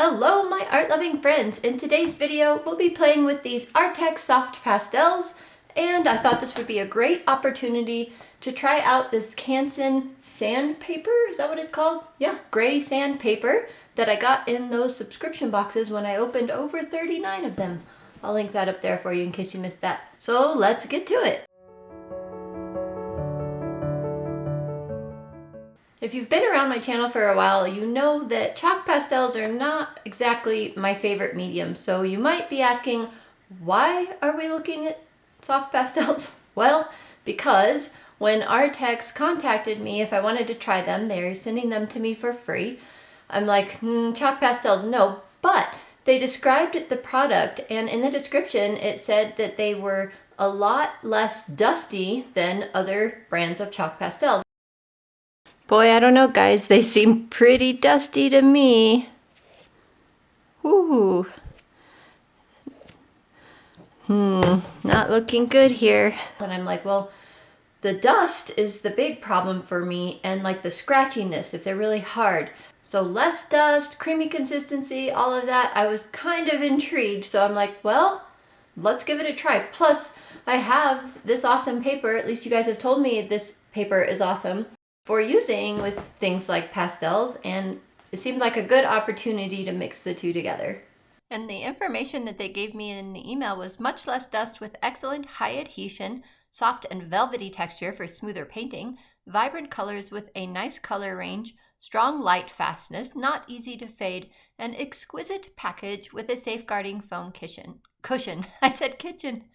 Hello my art-loving friends! In today's video we'll be playing with these Arrtx Soft Pastels, and I thought this would be a great opportunity to try out this Canson sandpaper. Is that what it's called? Yeah, gray sandpaper that I got in those subscription boxes when I opened over 39 of them. I'll link that up there for you in case you missed that. So let's get to it! If you've been around my channel for a while, you know that chalk pastels are not exactly my favorite medium. So you might be asking, why are we looking at soft pastels? Well, because when Arrtx contacted me if I wanted to try them, they're sending them to me for free. I'm like, chalk pastels, no. But they described the product, and in the description it said that they were a lot less dusty than other brands of chalk pastels. Boy, I don't know, guys. They seem pretty dusty to me. Ooh. Not looking good here. And I'm like, well, the dust is the big problem for me, and like the scratchiness if they're really hard. So less dust, creamy consistency, all of that. I was kind of intrigued. So I'm like, well, let's give it a try. Plus, I have this awesome paper. At least you guys have told me this paper is awesome for using with things like pastels, and it seemed like a good opportunity to mix the two together. And the information that they gave me in the email was much less dust with excellent high adhesion, soft and velvety texture for smoother painting, vibrant colors with a nice color range, strong light fastness, not easy to fade, an exquisite package with a safeguarding foam cushion. I said kitchen.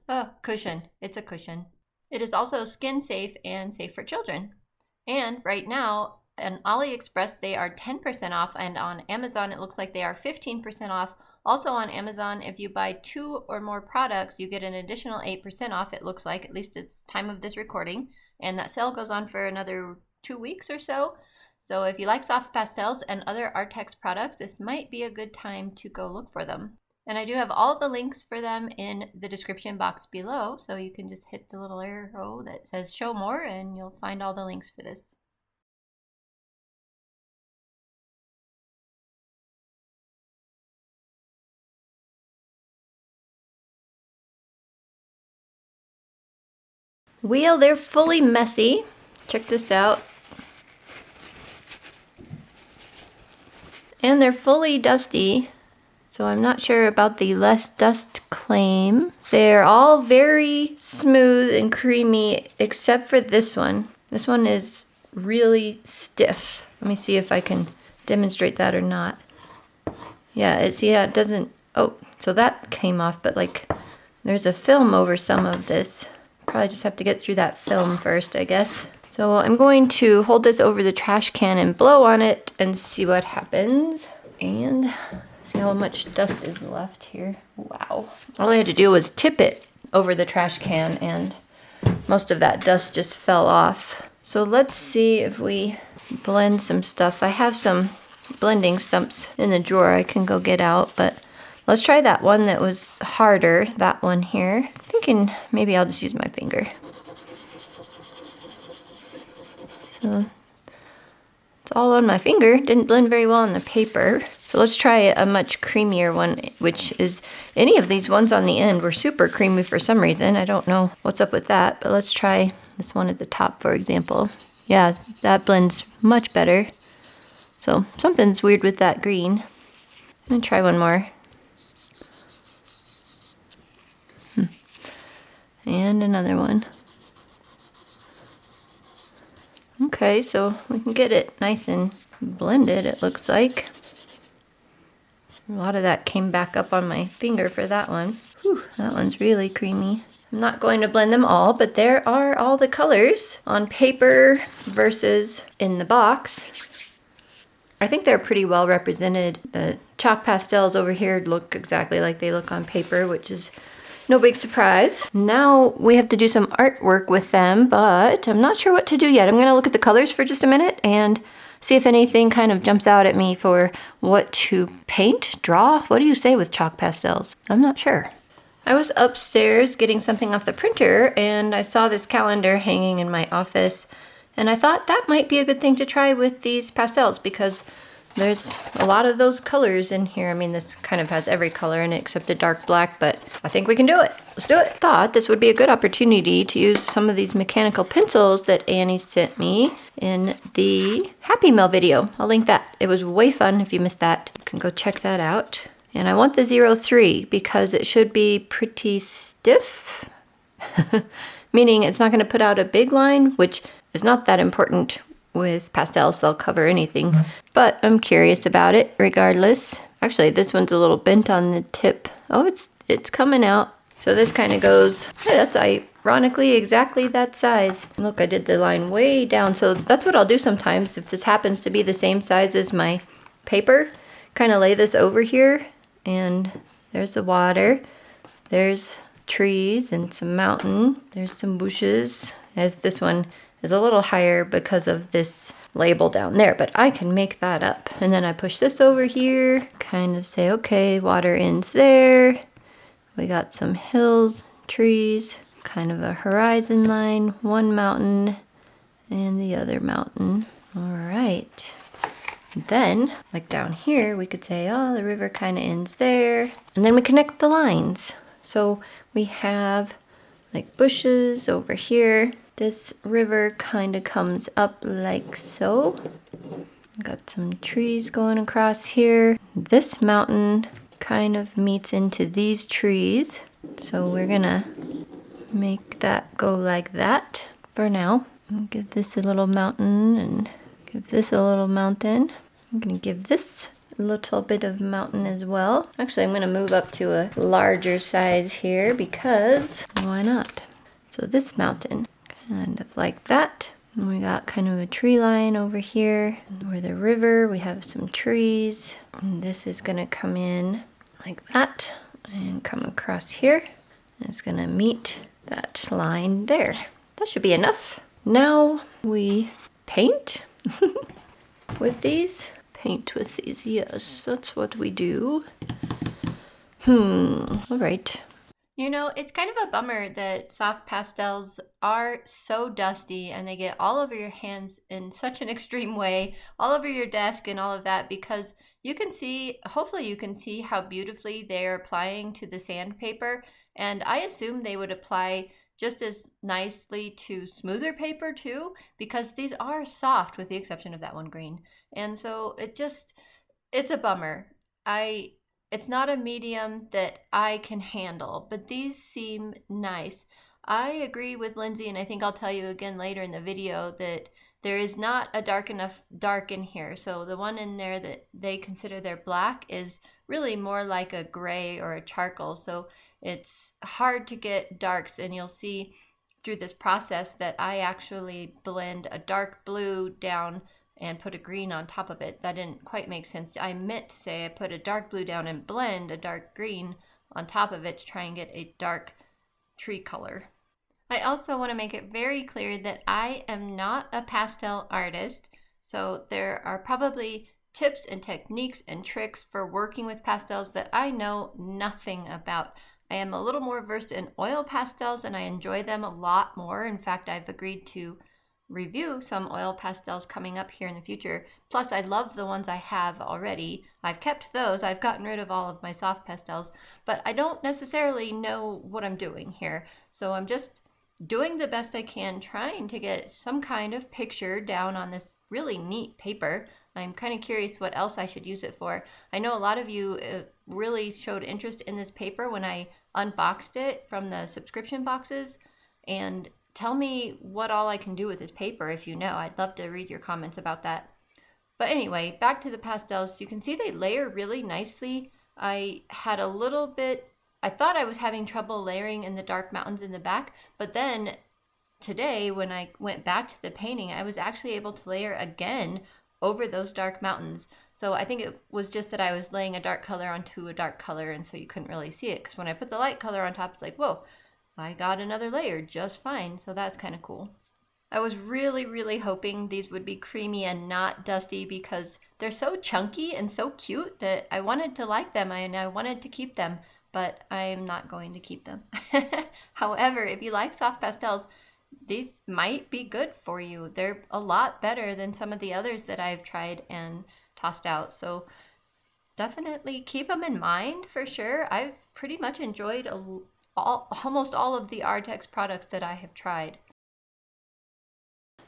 Oh, cushion. It's a cushion. It is also skin safe and safe for children. And right now, on AliExpress, they are 10% off, and on Amazon, it looks like they are 15% off. Also on Amazon, if you buy 2 or more products, you get an additional 8% off, it looks like. At least it's time of this recording. And that sale goes on for another 2 weeks or so. So if you like soft pastels and other Arrtx products, this might be a good time to go look for them. And I do have all the links for them in the description box below, so you can just hit the little arrow that says show more and you'll find all the links for this. Well, they're fully messy. Check this out. And they're fully dusty. So I'm not sure about the less dust claim. They're all very smooth and creamy except for this one. This one is really stiff. Let me see if I can demonstrate that or not. Yeah, it doesn't, oh, so that came off, but like there's a film over some of this. Probably just have to get through that film first, I guess. So I'm going to hold this over the trash can and blow on it and see what happens. And see how much dust is left here. Wow. All I had to do was tip it over the trash can and most of that dust just fell off. So let's see if we blend some stuff. I have some blending stumps in the drawer I can go get out, but let's try that one that was harder, that one here. Thinking maybe I'll just use my finger. So it's all on my finger. Didn't blend very well on the paper. So let's try a much creamier one, which is, any of these ones on the end were super creamy for some reason. I don't know what's up with that, but let's try this one at the top, for example. Yeah, that blends much better. So something's weird with that green. I'm gonna try one more. And another one. Okay, so we can get it nice and blended, it looks like. A lot of that came back up on my finger for that one. Whew, that one's really creamy. I'm not going to blend them all, but there are all the colors on paper versus in the box. I think they're pretty well represented. The chalk pastels over here look exactly like they look on paper, which is no big surprise. Now we have to do some artwork with them, but I'm not sure what to do yet. I'm gonna look at the colors for just a minute and see if anything kind of jumps out at me for what to paint, draw. What do you say with chalk pastels? I'm not sure. I was upstairs getting something off the printer and I saw this calendar hanging in my office, and I thought that might be a good thing to try with these pastels because there's a lot of those colors in here. I mean, this kind of has every color in it except a dark black, but I think we can do it. Let's do it. Thought this would be a good opportunity to use some of these mechanical pencils that Annie sent me in the Happy Mail video. I'll link that. It was way fun. If you missed that, you can go check that out. And I want the 03 because it should be pretty stiff, meaning it's not going to put out a big line, which is not that important with pastels. They'll cover anything, but I'm curious about it regardless. Actually, this one's a little bent on the tip. Oh, it's coming out. So this kind of goes, hey, that's ironically exactly that size. Look, I did the line way down. So that's what I'll do sometimes. If this happens to be the same size as my paper, kind of lay this over here, and there's the water. There's trees and some mountain. There's some bushes. As this one is a little higher because of this label down there, but I can make that up. And then I push this over here, kind of say, okay, water ends there. We got some hills, trees, kind of a horizon line, one mountain and the other mountain. All right. Then, like down here, we could say, oh, the river kind of ends there. And then we connect the lines. So we have like bushes over here. This river kind of comes up like so. Got some trees going across here. This mountain kind of meets into these trees. So we're gonna make that go like that for now. I'll give this a little mountain and give this a little mountain. I'm gonna give this a little bit of mountain as well. Actually, I'm gonna move up to a larger size here because why not? So this mountain, kind of like that. And we got kind of a tree line over here. Where the river, we have some trees. And this is gonna come in like that and come across here. And it's gonna meet that line there. That should be enough. Now we paint with these. Paint with these, yes, that's what we do. All right. You know, it's kind of a bummer that soft pastels are so dusty and they get all over your hands in such an extreme way, all over your desk and all of that, because you can see, hopefully you can see how beautifully they're applying to the sandpaper. And I assume they would apply just as nicely to smoother paper too, because these are soft with the exception of that one green. And so it's a bummer. It's not a medium that I can handle, but these seem nice. I agree with Lindsay, and I think I'll tell you again later in the video that there is not a dark enough dark in here. So the one in there that they consider their black is really more like a gray or a charcoal. So it's hard to get darks, and you'll see through this process that I actually blend a dark blue down and put a green on top of it. That didn't quite make sense. I meant to say I put a dark blue down and blend a dark green on top of it to try and get a dark tree color. I also want to make it very clear that I am not a pastel artist, so there are probably tips and techniques and tricks for working with pastels that I know nothing about. I am a little more versed in oil pastels and I enjoy them a lot more. In fact, I've agreed to review some oil pastels coming up here in the future. Plus, I love the ones I have already. I've kept those. I've gotten rid of all of my soft pastels, but I don't necessarily know what I'm doing here. So I'm just doing the best I can, trying to get some kind of picture down on this really neat paper. I'm kind of curious what else I should use it for. I know a lot of you really showed interest in this paper when I unboxed it from the subscription boxes, and tell me what all I can do with this paper if you know. I'd love to read your comments about that. But anyway, back to the pastels. You can see they layer really nicely. I thought I was having trouble layering in the dark mountains in the back, but then today when I went back to the painting, I was actually able to layer again over those dark mountains. So I think it was just that I was laying a dark color onto a dark color, and so you couldn't really see it, because when I put the light color on top, it's like, whoa, I got another layer just fine. So that's kind of cool. I was really, really hoping these would be creamy and not dusty, because they're so chunky and so cute that I wanted to like them and I wanted to keep them, but I'm not going to keep them. However, if you like soft pastels, these might be good for you. They're a lot better than some of the others that I've tried and tossed out. So definitely keep them in mind for sure. I've pretty much enjoyed almost all of the Arrtx products that I have tried.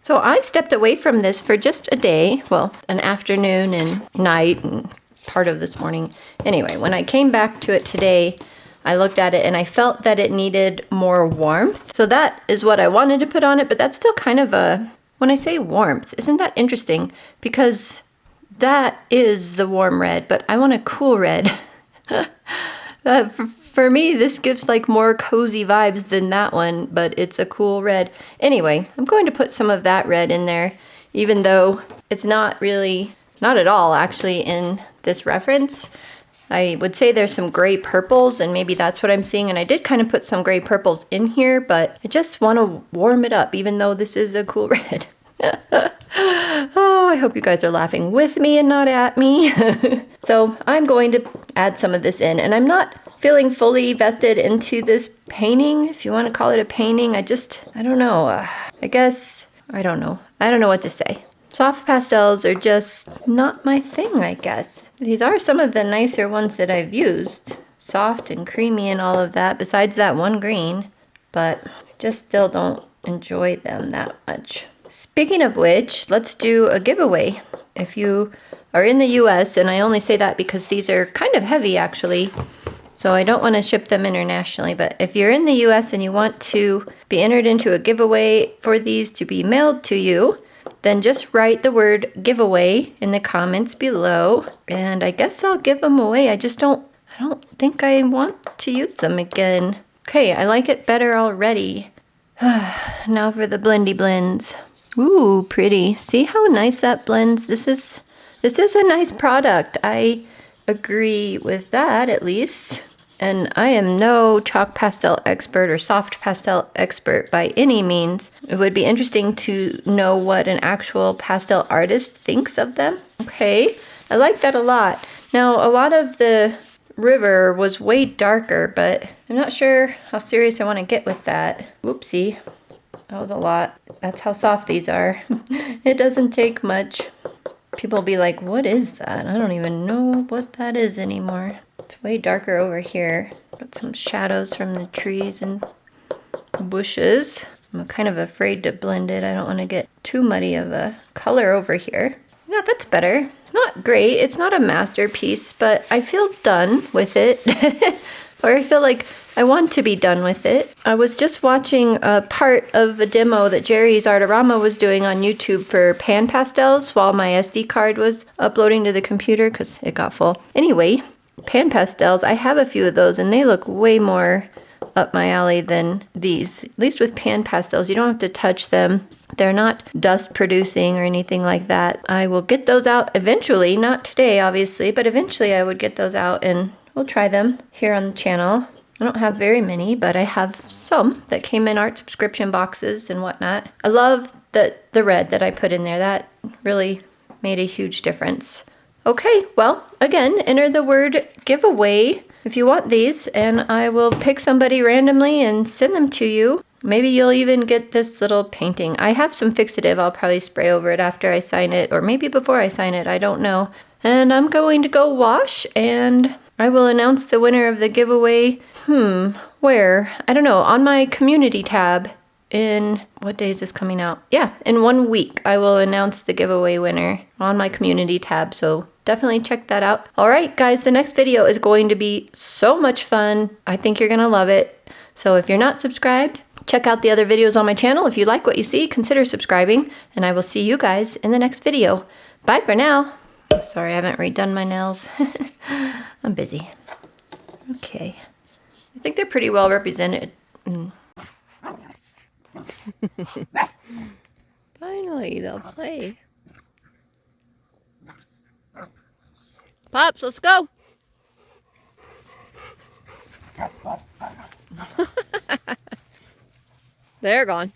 So I stepped away from this for just a day, well, an afternoon and night and part of this morning. Anyway, when I came back to it today, I looked at it and I felt that it needed more warmth. So that is what I wanted to put on it, but that's still kind of a, when I say warmth, isn't that interesting? Because that is the warm red, but I want a cool red. For me, this gives like more cozy vibes than that one, but it's a cool red. Anyway, I'm going to put some of that red in there, even though it's not really, not at all actually in this reference. I would say there's some gray purples, and maybe that's what I'm seeing. And I did kind of put some gray purples in here, but I just want to warm it up, even though this is a cool red. Oh, I hope you guys are laughing with me and not at me. So I'm going to add some of this in, and I'm not feeling fully vested into this painting, if you want to call it a painting. I don't know. I guess, I don't know. I don't know what to say. Soft pastels are just not my thing, I guess. These are some of the nicer ones that I've used. Soft and creamy and all of that, besides that one green. But just still don't enjoy them that much. Speaking of which, let's do a giveaway. If you are in the US, and I only say that because these are kind of heavy actually, so I don't want to ship them internationally, but if you're in the US and you want to be entered into a giveaway for these to be mailed to you, then just write the word giveaway in the comments below, and I guess I'll give them away. I don't think I want to use them again. Okay, I like it better already. Now for the blendy blends. Ooh, pretty. See how nice that blends? This is a nice product. I agree with that, at least. And I am no chalk pastel expert or soft pastel expert by any means. It would be interesting to know what an actual pastel artist thinks of them. Okay, I like that a lot. Now, a lot of the river was way darker, but I'm not sure how serious I want to get with that. Whoopsie. That was a lot. That's how soft these are. It doesn't take much. People will be like, what is that? I don't even know what that is anymore. It's way darker over here. Got some shadows from the trees and bushes. I'm kind of afraid to blend it. I don't want to get too muddy of a color over here. Yeah, that's better. It's not great. It's not a masterpiece, but I feel done with it. Or I feel like I want to be done with it. I was just watching a part of a demo that Jerry's Artorama was doing on YouTube for pan pastels while my SD card was uploading to the computer because it got full. Anyway, pan pastels, I have a few of those and they look way more up my alley than these. At least with pan pastels, you don't have to touch them. They're not dust producing or anything like that. I will get those out eventually, not today obviously, but eventually I would get those out and we'll try them here on the channel. I don't have very many, but I have some that came in art subscription boxes and whatnot. I love the red that I put in there. That really made a huge difference. Okay, well, again, enter the word giveaway if you want these, and I will pick somebody randomly and send them to you. Maybe you'll even get this little painting. I have some fixative I'll probably spray over it after I sign it, or maybe before I sign it, I don't know. And I'm going to go wash, and I will announce the winner of the giveaway. Where? I don't know, on my community tab in, what day is this coming out? Yeah, in 1 week, I will announce the giveaway winner on my community tab, so definitely check that out. All right, guys, the next video is going to be so much fun. I think you're gonna love it. So if you're not subscribed, check out the other videos on my channel. If you like what you see, consider subscribing, and I will see you guys in the next video. Bye for now. Sorry, I haven't redone my nails. I'm busy. Okay. I think they're pretty well represented. Finally, they'll play. Pops, let's go. They're gone.